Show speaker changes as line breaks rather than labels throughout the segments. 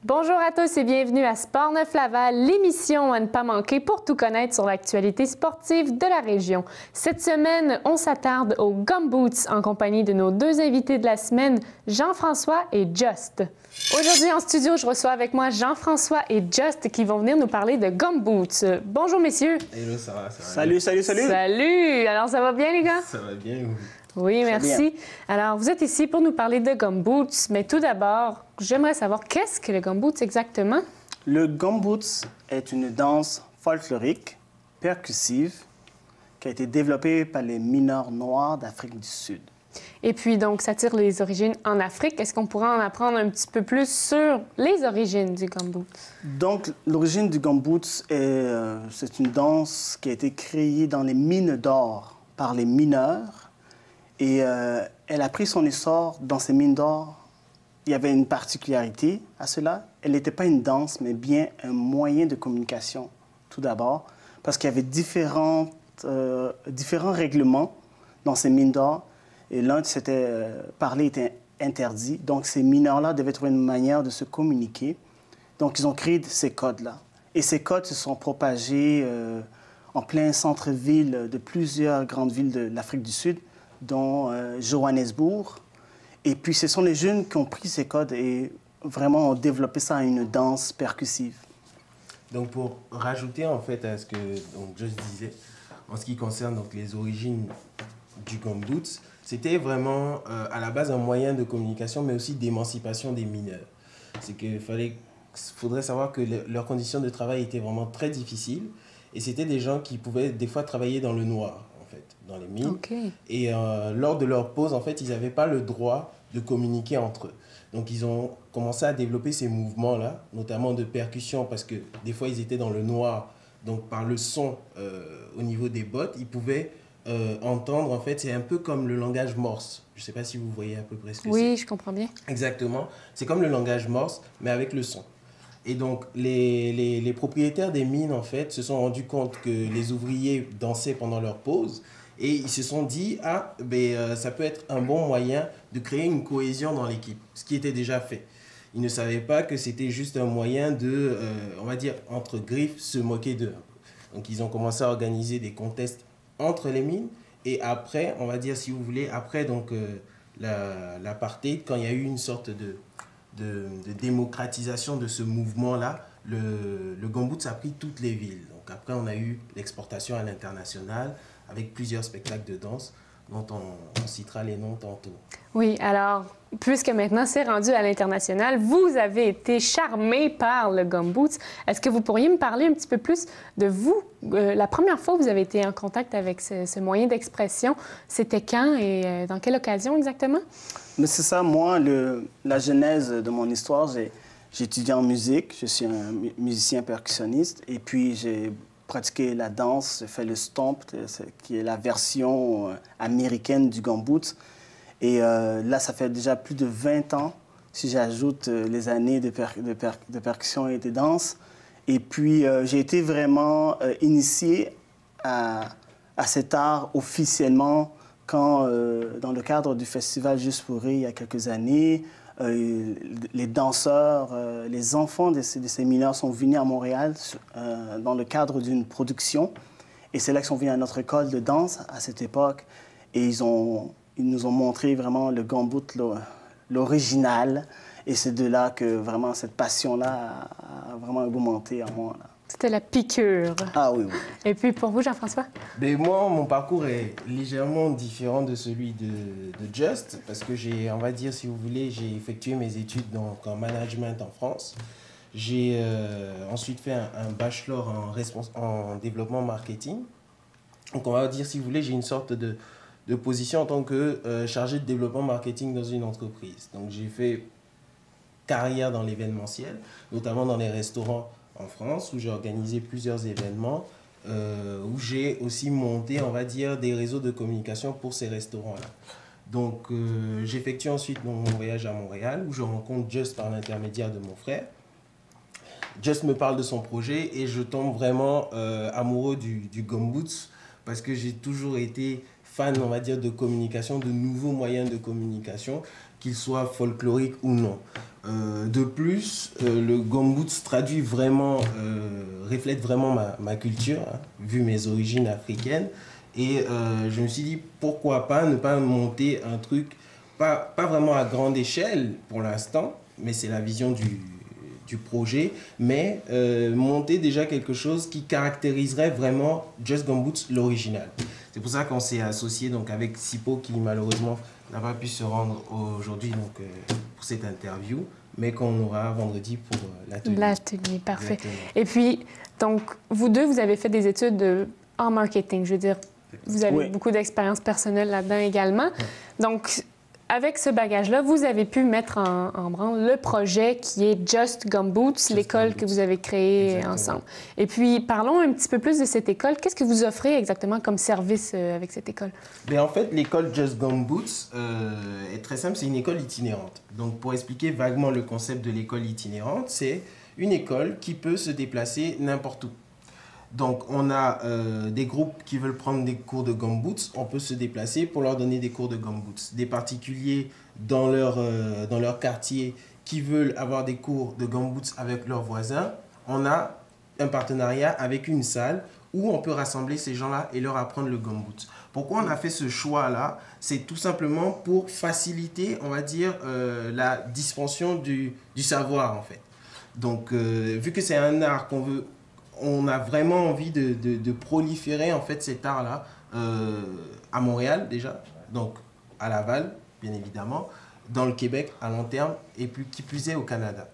Bonjour à tous et bienvenue à Sport Neuf Laval, l'émission à ne pas manquer pour tout connaître sur l'actualité sportive de la région. Cette semaine, on s'attarde aux Gumboots en compagnie de nos deux invités de la semaine, Jean-François et Just. Aujourd'hui en studio, je reçois avec moi Jean-François et Just qui vont venir nous parler de Gumboots. Bonjour messieurs.
Hello, ça va?
Salut!
Salut! Alors ça va bien les gars?
Ça va bien, oui.
Oui, merci. Alors, vous êtes ici pour nous parler de Gumboots, mais tout d'abord, j'aimerais savoir qu'est-ce que le Gumboots exactement?
Le Gumboots est une danse folklorique, percussive, qui a été développée par les mineurs noirs d'Afrique du Sud.
Et puis, donc, ça tire les origines en Afrique. Est-ce qu'on pourrait en apprendre un petit peu plus sur les origines du Gumboots?
Donc, l'origine du Gumboots, c'est une danse qui a été créée dans les mines d'or par les mineurs. Et elle a pris son essor dans ces mines d'or. Il y avait une particularité à cela. Elle n'était pas une danse, mais bien un moyen de communication, tout d'abord, parce qu'il y avait différents règlements dans ces mines d'or. Et l'un, c'était parler était interdit. Donc, ces mineurs-là devaient trouver une manière de se communiquer. Donc, ils ont créé ces codes-là. Et ces codes se sont propagés en plein centre-ville de plusieurs grandes villes de l'Afrique du Sud, dont Johannesburg. Et puis, ce sont les jeunes qui ont pris ces codes et vraiment ont développé ça à une danse percussive.
Donc, pour rajouter en fait à ce que je disais, en ce qui concerne donc, les origines du Gumboots, c'était vraiment à la base un moyen de communication, mais aussi d'émancipation des mineurs. C'est qu'il faudrait savoir que leurs conditions de travail étaient vraiment très difficiles et c'était des gens qui pouvaient des fois travailler dans le noir, en fait, dans les mines.
Okay.
Et lors de leur pause, en fait, ils n'avaient pas le droit de communiquer entre eux. Donc, ils ont commencé à développer ces mouvements-là, notamment de percussion, parce que des fois, ils étaient dans le noir. Donc, par le son au niveau des bottes, ils pouvaient entendre, en fait, c'est un peu comme le langage morse. Je ne sais pas si vous voyez à peu près ce que c'est.
Oui, je comprends bien.
Exactement. C'est comme le langage morse, mais avec le son. Et donc, les propriétaires des mines, en fait, se sont rendus compte que les ouvriers dansaient pendant leur pause. Et ils se sont dit, ça peut être un bon moyen de créer une cohésion dans l'équipe, ce qui était déjà fait. Ils ne savaient pas que c'était juste un moyen de, on va dire, entre griffes, se moquer d'eux. Donc, ils ont commencé à organiser des contests entre les mines. Et après, on va dire, si vous voulez, après donc, l'apartheid, quand il y a eu une sorte de démocratisation de ce mouvement-là, le Gumboots a pris toutes les villes. Donc, après, on a eu l'exportation à l'international, avec plusieurs spectacles de danse dont on citera les noms tantôt.
Oui, alors, puisque maintenant c'est rendu à l'international, vous avez été charmé par le Gumboots. Est-ce que vous pourriez me parler un petit peu plus de vous? La première fois que vous avez été en contact avec ce moyen d'expression, c'était quand et dans quelle occasion exactement?
Mais c'est ça, moi, la genèse de mon histoire, j'ai étudié en musique, je suis un musicien percussionniste, et puis j'ai pratiqué la danse, j'ai fait le stomp, qui est la version américaine du Gumboots. Et là, ça fait déjà plus de 20 ans, si j'ajoute les années de percussion et de danse. Et puis, j'ai été vraiment initié à cet art officiellement quand, dans le cadre du festival Juste pour rire, il y a quelques années, les danseurs, les enfants de ces mineurs sont venus à Montréal dans le cadre d'une production. Et c'est là qu'ils sont venus à notre école de danse à cette époque. Et ils nous ont montré vraiment le Gumboot, l'original. Et c'est de là que vraiment cette passion-là a vraiment augmenté en moi.
C'était la piqûre.
Ah oui, oui.
Et puis pour vous, Jean-François?
Mais moi, mon parcours est légèrement différent de celui de Just, parce que on va dire, si vous voulez, j'ai effectué mes études en management en France. J'ai ensuite fait un bachelor en développement marketing. Donc on va dire, si vous voulez, j'ai une sorte de position en tant que chargé de développement marketing dans une entreprise. Donc j'ai fait carrière dans l'événementiel, notamment dans les restaurants en France, où j'ai organisé plusieurs événements, où j'ai aussi monté, on va dire, des réseaux de communication pour ces restaurants-là. Donc, j'effectue ensuite mon voyage à Montréal, où je rencontre Just par l'intermédiaire de mon frère. Just me parle de son projet et je tombe vraiment amoureux du Gumboots, parce que j'ai toujours été fan, on va dire, de communication, de nouveaux moyens de communication qu'il soit folklorique ou non. De plus, le gumboots traduit vraiment, reflète vraiment ma culture, hein, vu mes origines africaines. Et je me suis dit, pourquoi pas ne pas monter un truc, pas vraiment à grande échelle pour l'instant, mais c'est la vision du projet, mais monter déjà quelque chose qui caractériserait vraiment Just Gumboots, l'original. C'est pour ça qu'on s'est associé donc, avec Sipo, qui malheureusement n'a pas pu se rendre aujourd'hui pour cette interview, mais qu'on aura vendredi pour l'atelier.
L'atelier, parfait.
Exactement.
Et puis, donc, vous deux, vous avez fait des études en marketing, je veux dire, vous avez beaucoup d'expérience personnelle là-dedans également. Donc, avec ce bagage-là, vous avez pu mettre en branle le projet qui est Just Gumboots, l'école que vous avez créée ensemble. Et puis, parlons un petit peu plus de cette école. Qu'est-ce que vous offrez exactement comme service avec cette école?
Bien, en fait, l'école Just Gumboots est très simple, c'est une école itinérante. Donc, pour expliquer vaguement le concept de l'école itinérante, c'est une école qui peut se déplacer n'importe où. Donc, on a des groupes qui veulent prendre des cours de gumboots. On peut se déplacer pour leur donner des cours de gumboots. Des particuliers dans leur quartier qui veulent avoir des cours de gumboots avec leurs voisins. On a un partenariat avec une salle où on peut rassembler ces gens-là et leur apprendre le gumboot. Pourquoi on a fait ce choix-là? C'est tout simplement pour faciliter, on va dire, la dispension du savoir, en fait. Donc, vu que c'est un art qu'on veut... On a vraiment envie de proliférer en fait cet art-là à Montréal déjà, donc à Laval bien évidemment, dans le Québec à long terme et puis qui plus est au Canada.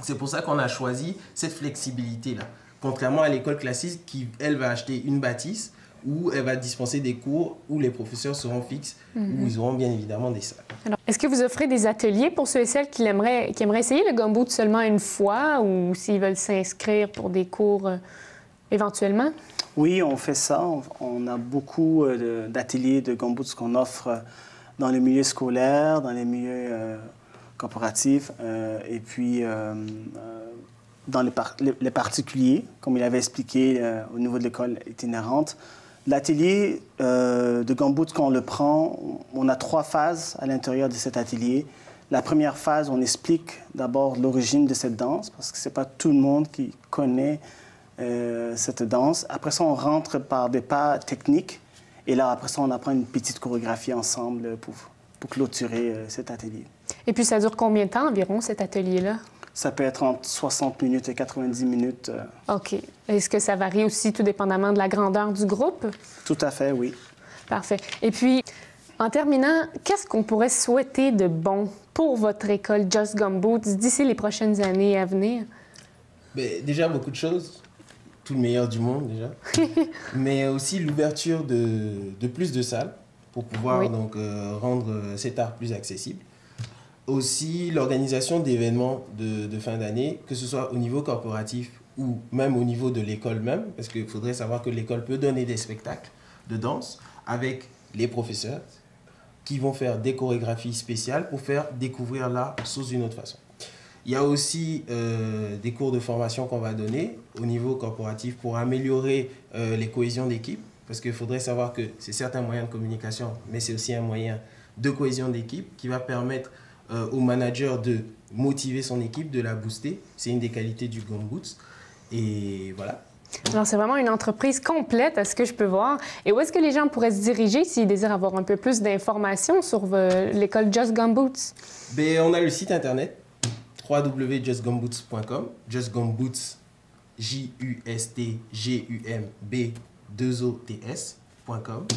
C'est pour ça qu'on a choisi cette flexibilité-là, contrairement à l'école classique qui, elle, va acheter une bâtisse où elle va dispenser des cours où les professeurs seront fixes, où ils auront bien évidemment des salles.
Alors, est-ce que vous offrez des ateliers pour ceux et celles qui aimeraient essayer le gumboot seulement une fois ou s'ils veulent s'inscrire pour des cours éventuellement?
Oui, on fait ça. On a beaucoup d'ateliers de gumboots qu'on offre dans les milieux scolaires, dans les milieux corporatifs et puis dans les particuliers, comme il avait expliqué au niveau de l'école itinérante. L'atelier de gumboot, quand on le prend, on a 3 phases à l'intérieur de cet atelier. La première phase, on explique d'abord l'origine de cette danse, parce que ce n'est pas tout le monde qui connaît cette danse. Après ça, on rentre par des pas techniques. Et là, après ça, on apprend une petite chorégraphie ensemble pour clôturer cet atelier.
Et puis, ça dure combien de temps environ, cet atelier-là?
Ça peut être entre 60 minutes et 90 minutes.
OK. Est-ce que ça varie aussi tout dépendamment de la grandeur du groupe?
Tout à fait, oui.
Parfait. Et puis, en terminant, qu'est-ce qu'on pourrait souhaiter de bon pour votre école Just Gumboots d'ici les prochaines années à venir?
Bien, déjà, beaucoup de choses. Tout le meilleur du monde, déjà. Mais aussi l'ouverture de plus de salles pour pouvoir donc, rendre cet art plus accessible. Aussi l'organisation d'événements de fin d'année, que ce soit au niveau corporatif ou même au niveau de l'école même, parce qu'il faudrait savoir que l'école peut donner des spectacles de danse avec les professeurs qui vont faire des chorégraphies spéciales pour faire découvrir l'art sous une autre façon. Il y a aussi des cours de formation qu'on va donner au niveau corporatif pour améliorer les cohésions d'équipe, parce qu'il faudrait savoir que c'est certes un moyen de communication, mais c'est aussi un moyen de cohésion d'équipe qui va permettre au manager de motiver son équipe, de la booster. C'est une des qualités du Gumboots. Et voilà.
Alors, c'est vraiment une entreprise complète, à ce que je peux voir. Et où est-ce que les gens pourraient se diriger s'ils désirent avoir un peu plus d'informations sur l'école Just Gumboots?
Bien, on a le site internet www.justgumboots.com. Just Gumboots, JUSTGUMB2OTS.com.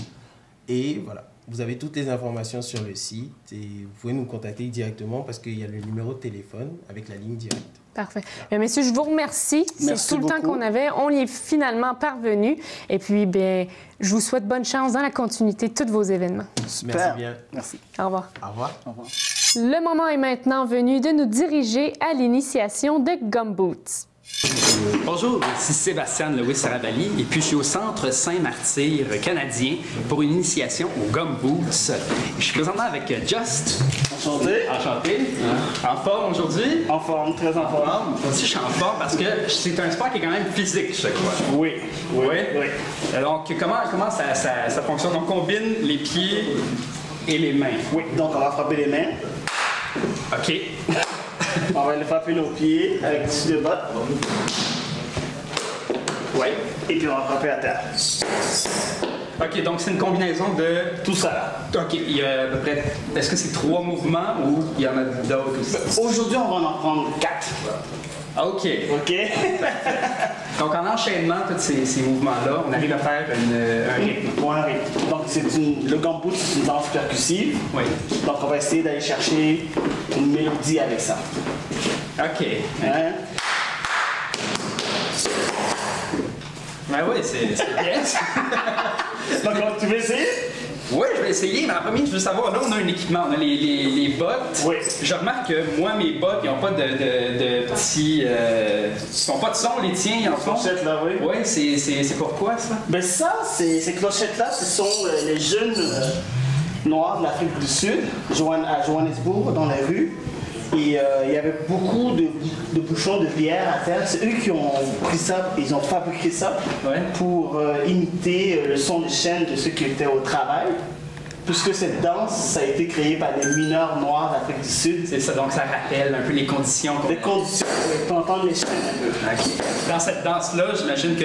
Et voilà. Vous avez toutes les informations sur le site et vous pouvez nous contacter directement parce qu'il y a le numéro de téléphone avec la ligne directe.
Parfait. Bien, messieurs, je vous remercie. C'est tout le temps qu'on avait. On y est finalement parvenu. Et puis, bien, je vous souhaite bonne chance dans la continuité de tous vos événements.
Super.
Merci bien.
Merci.
Au revoir.
Au revoir.
Au revoir.
Le moment est maintenant venu de nous diriger à l'initiation de Gumboots.
Bonjour, ici Sébastien Lewis-Sarabali et puis je suis au Centre Saint-Martyr canadien pour une initiation au Gumboots. Je suis présentement avec Just.
Enchanté.
Enchanté. En forme aujourd'hui?
En forme, très en forme.
Moi aussi, je suis en forme parce que c'est un sport qui est quand même physique, je crois.
Oui.
Oui? Donc, comment ça fonctionne? On combine les pieds et les mains.
Oui, donc on va frapper les mains.
OK.
On va le frapper nos pieds avec dessus de bottes.
Oui.
Et puis on va frapper à terre.
OK, donc c'est une combinaison de...
Tout ça là.
OK, il y a à peu près... Est-ce que c'est 3 mouvements ou il y en a d'autres aussi?
Aujourd'hui, on va en prendre 4.
OK.
OK?
Donc en enchaînement, tous ces mouvements-là, on arrive à faire un rythme.
Pour un rythme. Donc le gumboot, c'est une danse percussive.
Oui.
Donc on va essayer d'aller chercher une mélodie avec ça.
OK.
Hein?
Ben oui, c'est bien.
Donc tu veux essayer?
Oui, je vais essayer, mais en premier, je veux savoir, là, on a un équipement, on a les bottes.
Oui.
Je remarque que moi, mes bottes, ils n'ont pas de petits... ils n'ont pas de son, les tiens, ils en font.
Clochette là, oui.
Oui, c'est pourquoi, ça?
Ben ça, ces clochettes-là, ce sont les jeunes noirs de l'Afrique du Sud, à Johannesburg, dans les rues. Et il y avait beaucoup de bouchons de bière à terre. C'est eux qui ont pris ça, ils ont fabriqué ça pour imiter le son de chaîne de ceux qui étaient au travail. Puisque cette danse, ça a été créé par des mineurs noirs d'Afrique du Sud.
C'est ça, donc ça rappelle un peu les conditions.
Les conditions, on peut entendre les chaînes un peu.
Okay. Dans cette danse-là, j'imagine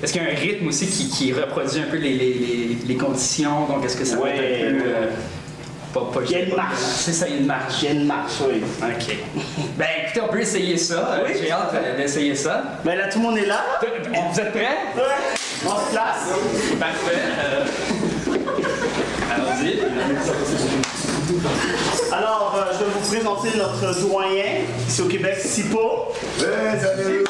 est-ce qu'il y a un rythme aussi qui reproduit un peu les conditions? Donc est-ce que ça va être un peu...
il y a une marche.
C'est ça, il y a une marche.
Il y a une marche, oui.
OK. Ben écoutez, on peut essayer ça.
Oui.
J'ai hâte d'essayer ça.
Ben là, tout le monde est là.
Vous êtes prêts?
Ouais. On se place.
Parfait. Allons-y.
Alors, je vais vous présenter notre doyen, ici au Québec, Sipo.
Salut.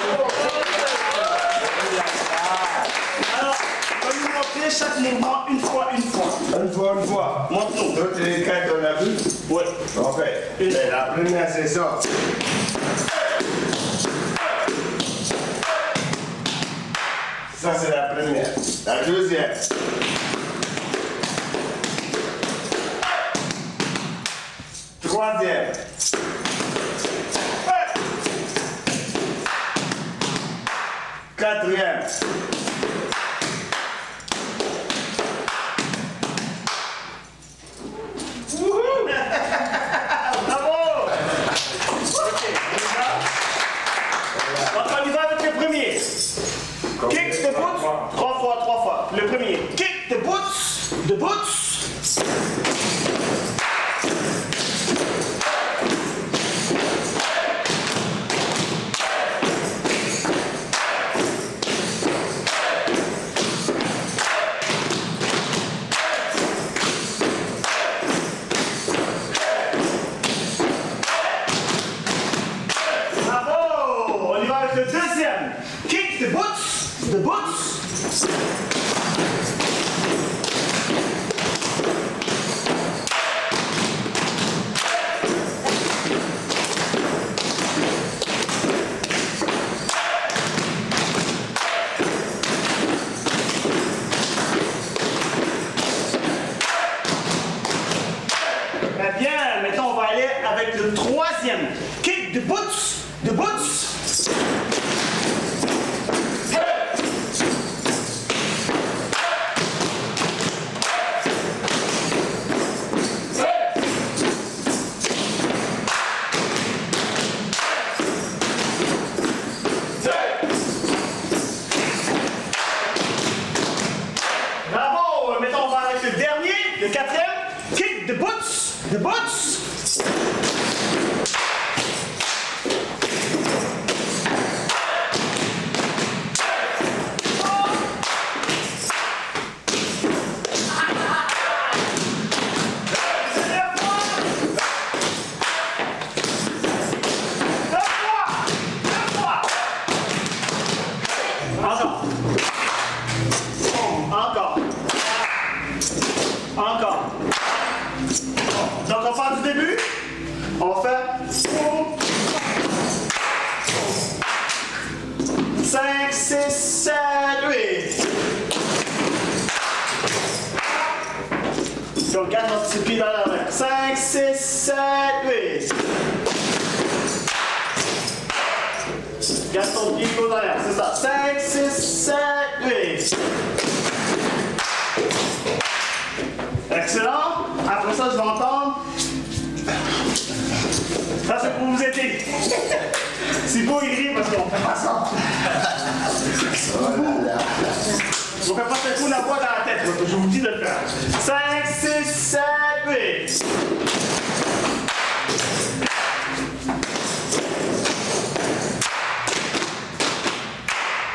Alors, on va nous montrer chaque mouvement une fois.
Une fois.
Montre-nous.
Toutes les quatre, on a vu?
Oui.
Ok. Et la première, c'est ça. Ça, c'est la première. La deuxième. Troisième. Quatrième.
Bravo! Ok, donc on y va avec le premier. Kick the boots. 3 fois. Le premier. Kick the boots. The boots. Bravo! On y va avec le deuxième. Kick the boots. The boots. Très bien, maintenant on va aller avec le troisième. Kick the boots. The boots. Bravo! Maintenant on va avec le dernier, le quatrième. Kick the boots. The boots. Encore. Donc on part du début. On va faire 5, 6, 7, 8. Puis on garde notre petit pied dans la main. 5, 6, 7, 8. Garde ton pied dans l'air, c'est ça. 5, 6, 7, 8. Excellent. Après ça, je vais entendre.
Ça, c'est pour vous aider. Si vous, il rit parce qu'on ne fait pas ça. On ne fait pas ce coup la voix dans la tête. Je vous dis de le faire. 5, 6, 7, 8.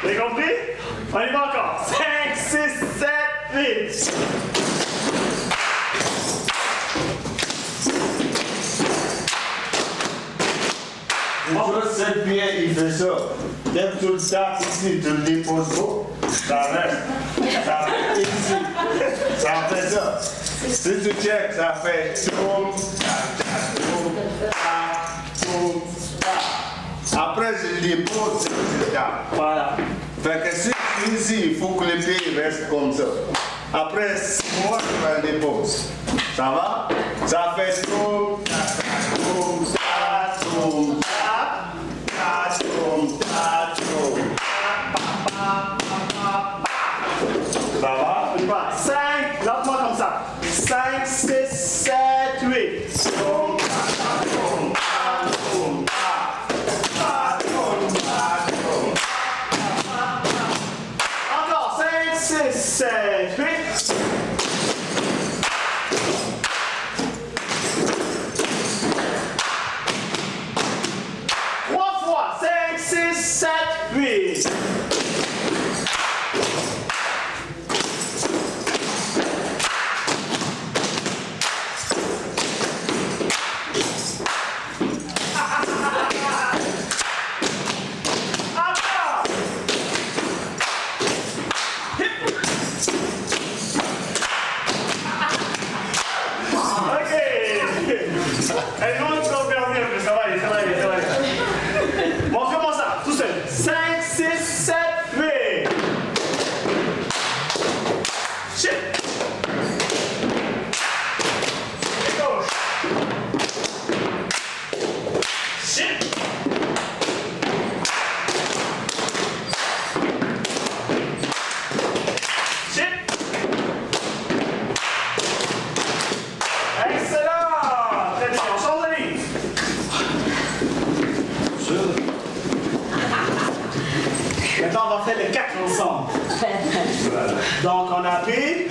Vous avez compris? On y va encore. 5, 6, 7, 8.
Juste 7 pieds, il fait ça. Dès que tu le tapes ici, tu le déposes pas, ça reste. Ça fait ici. Ça fait ça. Si tu check, ça fait toum, toum, toum, après, je le dépose, je tape.
Voilà.
Fait que si ici, il faut que les pieds restent comme ça. Après 6 mois, je vais le dépose. Ça va? Ça fait toum, toum, toum,
ça va? On y va. 5, lance-moi comme ça. 5, 6, 7, 8. Encore 5, 6, 7, 8. Trois fois. 5, 6, 7, 8. Maintenant, on va faire les 4 ensemble. Donc, on appuie.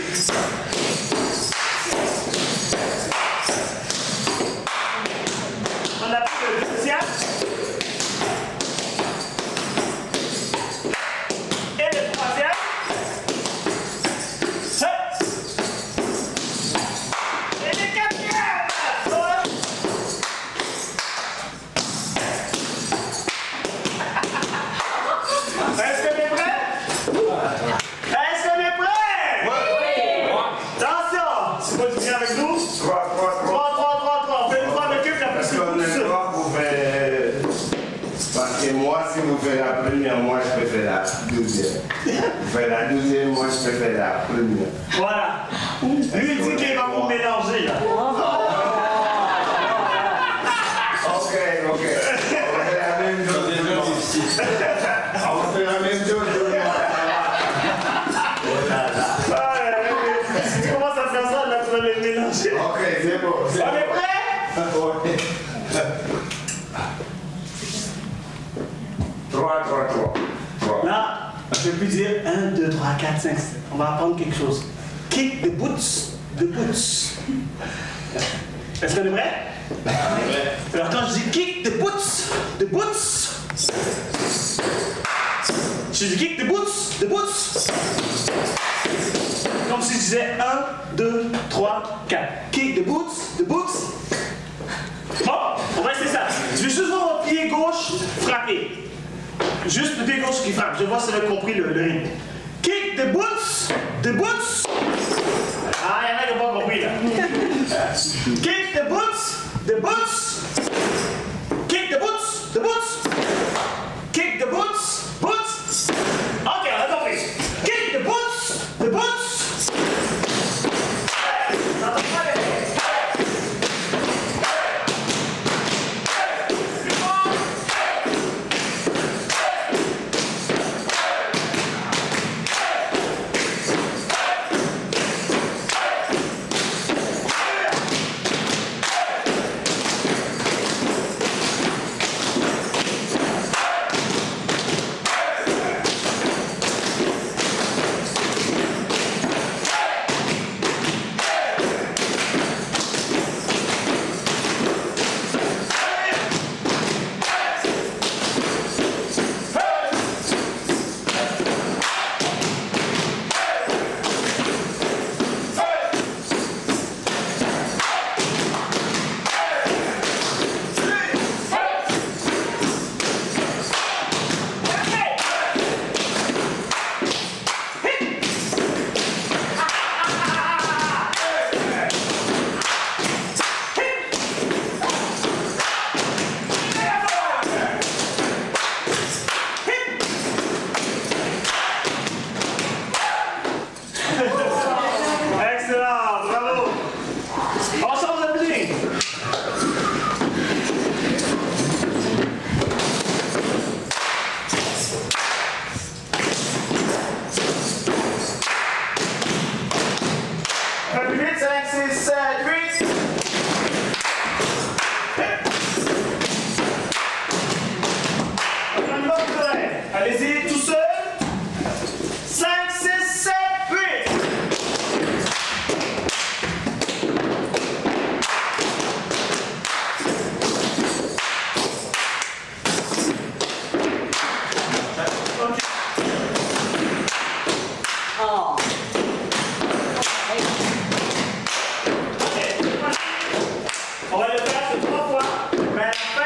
On appuie le deuxième. Et le troisième. Et le quatrième. Est-ce qu'on est prêt? Est-ce qu'on est prêt? Oui. Attention, c'est pas du bien avec nous? 3. On fait une fois avec eux, puis après c'est tout ça.
Parce que moi, si vous faites la première, moi je peux faire la deuxième. Vous faites la deuxième, moi je peux faire la première.
Voilà. Lui, il dit qu'il va vous mélanger, là.
Ok. On fait la même chose. On fait la même chose.
Si tu commences à faire ça, là, tu vas les mélanger.
Ok, c'est bon.
On est prêt?
3.
Là, je peux plus dire 1, 2, 3, 4, 5, 7. On va apprendre quelque chose. Kick the boots, the boots. Est-ce qu'on est prêt? Alors quand je dis kick the boots, the boots. Je dis kick the boots, the boots. Comme si je disais 1, 2, 3, 4. Kick the boots, the boots. Bon, on va essayer ça. Je vais juste voir mon pied gauche frapper. Juste le pied gauche qui frappe. Je vois si vous avez compris le rythme. Kick the boots, the boots. Ah, il y en a qui n'ont pas compris là. Kick the boots, the boots. Kick the boots, the boots. Kick the boots, boots. Ok, on a compris. Kick the boots, the boots. allez-y, tout seul. 5, 6, 7, 8. On va le faire 3 fois, mais à la fin,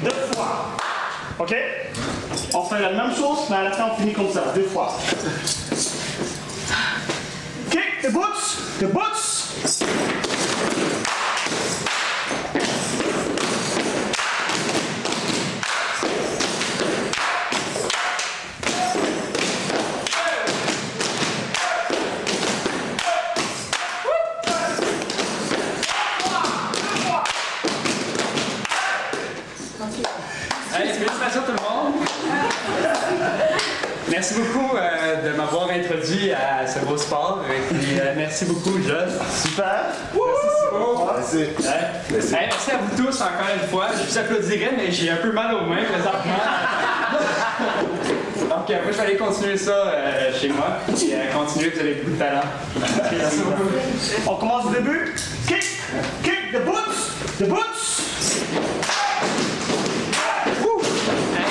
2 fois. OK? On fait la même chose, mais à la fin, on finit comme ça, 2 fois. Kick the boots, the boots.
Hey, félicitations tout le monde! Merci beaucoup de m'avoir introduit à ce beau sport. Et puis, merci beaucoup, Josh.
Super.
Merci.
Merci. Hey, merci à vous tous encore une fois. Je vous applaudirais, mais j'ai un peu mal aux mains présentement. Donc, moi, je vais aller continuer ça chez moi. Et continuer, vous avez beaucoup de talent. Merci beaucoup.
On commence du début. Kick, kick the boots, the boots.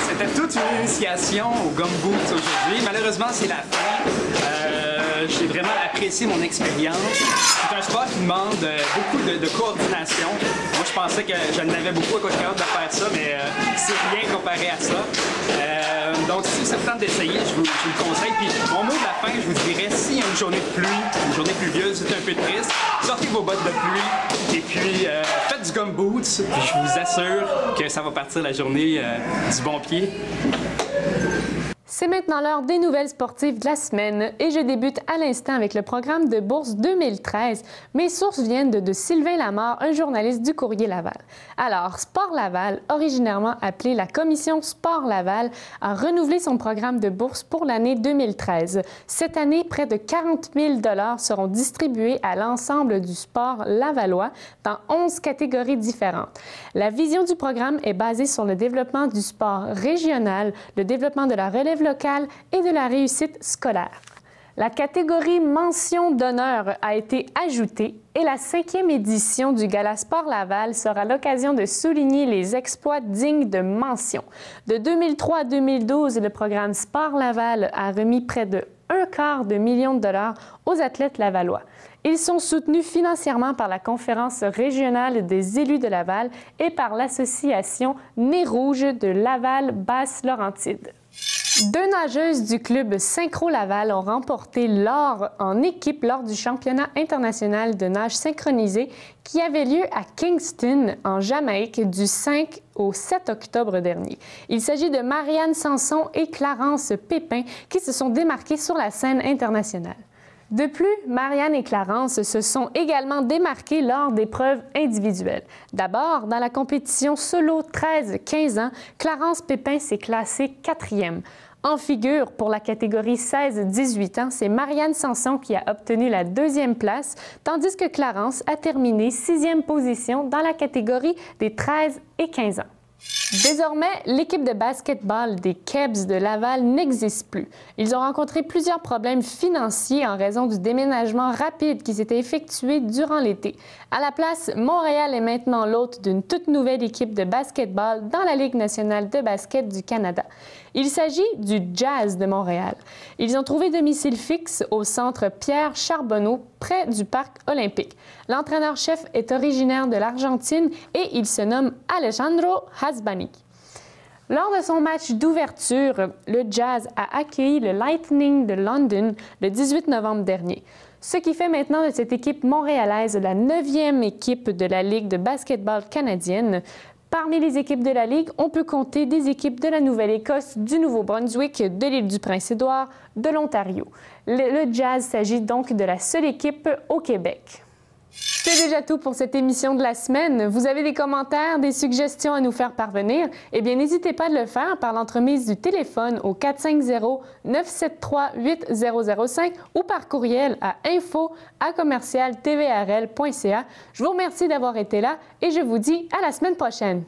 C'était toute une initiation au Gum Boots aujourd'hui. Malheureusement, c'est la fin. J'ai vraiment apprécié mon expérience. C'est un sport qui demande beaucoup de coordination. Moi, je pensais que je n'avais beaucoup à côté de faire ça, mais c'est rien comparé à ça. Donc, si ça vous tente d'essayer, je vous le conseille. Puis, mon mot de la fin, je vous dirais, s'il y a une journée de pluie, une journée pluvieuse, c'est un peu triste, sortez vos bottes de pluie et puis faites du Gum Boots. Puis, je vous assure que ça va partir la journée du bon pied.
C'est maintenant l'heure des nouvelles sportives de la semaine et je débute à l'instant avec le programme de bourse 2013. Mes sources viennent de Sylvain Lamar, un journaliste du Courrier Laval. Alors, Sport Laval, originairement appelé la Commission Sport Laval, a renouvelé son programme de bourse pour l'année 2013. Cette année, près de 40 000 $ seront distribués à l'ensemble du sport lavallois dans 11 catégories différentes. La vision du programme est basée sur le développement du sport régional, le développement de la relève locale et de la réussite scolaire. La catégorie mention d'honneur a été ajoutée et la 5e édition du Gala Sport Laval sera l'occasion de souligner les exploits dignes de mention. De 2003 à 2012, le programme Sport Laval a remis près de $250 000 aux athlètes lavallois. Ils sont soutenus financièrement par la Conférence régionale des élus de Laval et par l'Association Nez Rouge de Laval-Basse-Laurentide. 2 nageuses du club Synchro Laval ont remporté l'or en équipe lors du championnat international de nage synchronisé qui avait lieu à Kingston, en Jamaïque, du 5 au 7 octobre dernier. Il s'agit de Marianne Sanson et Clarence Pépin qui se sont démarquées sur la scène internationale. De plus, Marianne et Clarence se sont également démarquées lors d'épreuves individuelles. D'abord, dans la compétition solo 13-15 ans, Clarence Pépin s'est classée 4e. En figure, pour la catégorie 16-18 ans, c'est Marianne Sanson qui a obtenu la 2e place, tandis que Clarence a terminé 6e position dans la catégorie des 13 et 15 ans. Désormais, l'équipe de basket-ball des Kebs de Laval n'existe plus. Ils ont rencontré plusieurs problèmes financiers en raison du déménagement rapide qui s'était effectué durant l'été. À la place, Montréal est maintenant l'hôte d'une toute nouvelle équipe de basket-ball dans la Ligue nationale de basket du Canada. Il s'agit du Jazz de Montréal. Ils ont trouvé domicile fixe au centre Pierre Charbonneau, près du parc olympique. L'entraîneur-chef est originaire de l'Argentine et il se nomme Alejandro Hasbani. Lors de son match d'ouverture, le Jazz a accueilli le Lightning de London le 18 novembre dernier. Ce qui fait maintenant de cette équipe montréalaise la 9e équipe de la Ligue de basketball canadienne. Parmi les équipes de la Ligue, on peut compter des équipes de la Nouvelle-Écosse, du Nouveau-Brunswick, de l'île du Prince-Édouard, de l'Ontario. Le Jazz s'agit donc de la seule équipe au Québec. C'est déjà tout pour cette émission de la semaine. Vous avez des commentaires, des suggestions à nous faire parvenir? Eh bien, n'hésitez pas à le faire par l'entremise du téléphone au 450-973-8005 ou par courriel à info@commercialtvrl.ca. Je vous remercie d'avoir été là et je vous dis à la semaine prochaine.